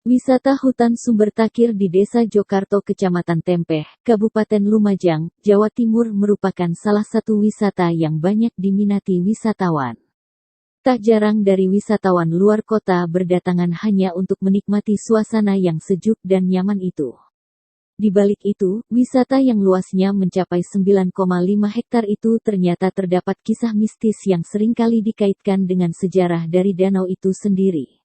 Wisata hutan sumber takir di Desa Jokarto Kecamatan Tempeh, Kabupaten Lumajang, Jawa Timur merupakan salah satu wisata yang banyak diminati wisatawan. Tak jarang dari wisatawan luar kota berdatangan hanya untuk menikmati suasana yang sejuk dan nyaman itu. Di balik itu, wisata yang luasnya mencapai 9,5 hektar itu ternyata terdapat kisah mistis yang seringkali dikaitkan dengan sejarah dari danau itu sendiri,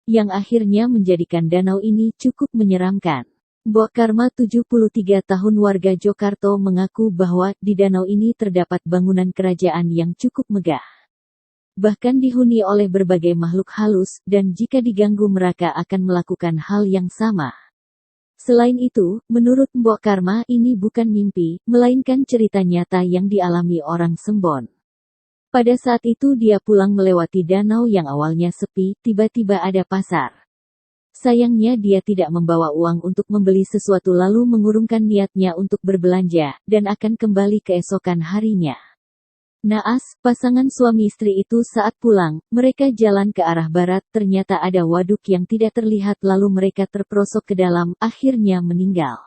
yang akhirnya menjadikan danau ini cukup menyeramkan. Mbok Karma 73 tahun warga Jokarto mengaku bahwa di danau ini terdapat bangunan kerajaan yang cukup megah. Bahkan dihuni oleh berbagai makhluk halus, dan jika diganggu mereka akan melakukan hal yang sama. Selain itu, menurut Mbok Karma ini bukan mimpi, melainkan cerita nyata yang dialami orang Sembon. Pada saat itu dia pulang melewati danau yang awalnya sepi, tiba-tiba ada pasar. Sayangnya dia tidak membawa uang untuk membeli sesuatu lalu mengurungkan niatnya untuk berbelanja, dan akan kembali keesokan harinya. Naas, pasangan suami istri itu saat pulang, mereka jalan ke arah barat, ternyata ada waduk yang tidak terlihat lalu mereka terperosok ke dalam, akhirnya meninggal.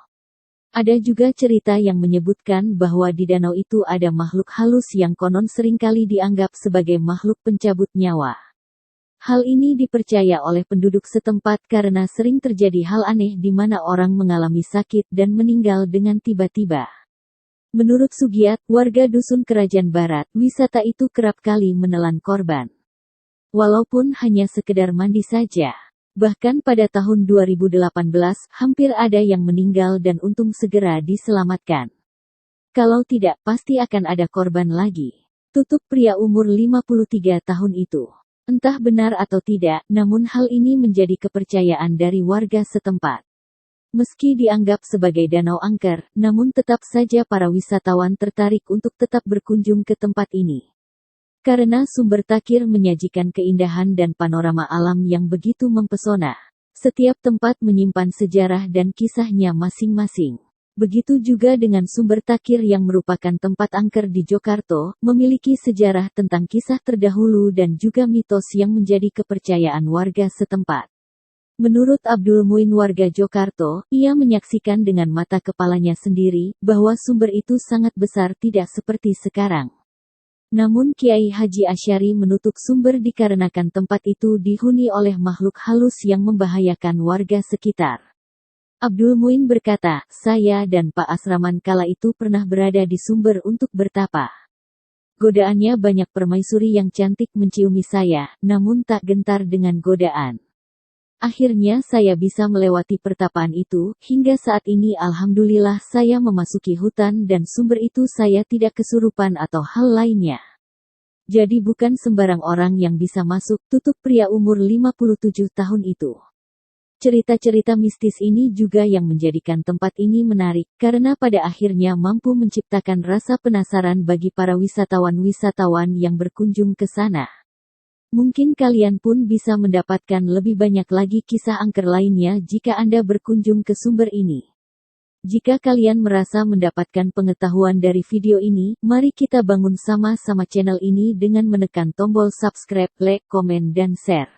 Ada juga cerita yang menyebutkan bahwa di danau itu ada makhluk halus yang konon seringkali dianggap sebagai makhluk pencabut nyawa. Hal ini dipercaya oleh penduduk setempat karena sering terjadi hal aneh di mana orang mengalami sakit dan meninggal dengan tiba-tiba. Menurut Sugiat, warga dusun Kerajaan Barat, wisata itu kerap kali menelan korban. Walaupun hanya sekedar mandi saja. Bahkan pada tahun 2018, hampir ada yang meninggal dan untung segera diselamatkan. Kalau tidak, pasti akan ada korban lagi. Tutup pria umur 53 tahun itu. Entah benar atau tidak, namun hal ini menjadi kepercayaan dari warga setempat. Meski dianggap sebagai danau angker, namun tetap saja para wisatawan tertarik untuk tetap berkunjung ke tempat ini. Karena sumber takir menyajikan keindahan dan panorama alam yang begitu mempesona. Setiap tempat menyimpan sejarah dan kisahnya masing-masing. Begitu juga dengan sumber takir yang merupakan tempat angker di Jokarto, memiliki sejarah tentang kisah terdahulu dan juga mitos yang menjadi kepercayaan warga setempat. Menurut Abdul Muin warga Jokarto, ia menyaksikan dengan mata kepalanya sendiri, bahwa sumber itu sangat besar tidak seperti sekarang. Namun Kiai Haji Asyari menutup sumber dikarenakan tempat itu dihuni oleh makhluk halus yang membahayakan warga sekitar. Abdul Muin berkata, saya dan Pak Asraman kala itu pernah berada di sumber untuk bertapa. Godaannya banyak permaisuri yang cantik menciumi saya, namun tak gentar dengan godaan. Akhirnya saya bisa melewati pertapaan itu, hingga saat ini alhamdulillah saya memasuki hutan dan sumber itu saya tidak kesurupan atau hal lainnya. Jadi bukan sembarang orang yang bisa masuk, tutup pria umur 57 tahun itu. Cerita-cerita mistis ini juga yang menjadikan tempat ini menarik, karena pada akhirnya mampu menciptakan rasa penasaran bagi para wisatawan-wisatawan yang berkunjung ke sana. Mungkin kalian pun bisa mendapatkan lebih banyak lagi kisah angker lainnya jika Anda berkunjung ke sumber ini. Jika kalian merasa mendapatkan pengetahuan dari video ini, mari kita bangun sama-sama channel ini dengan menekan tombol subscribe, like, komen, dan share.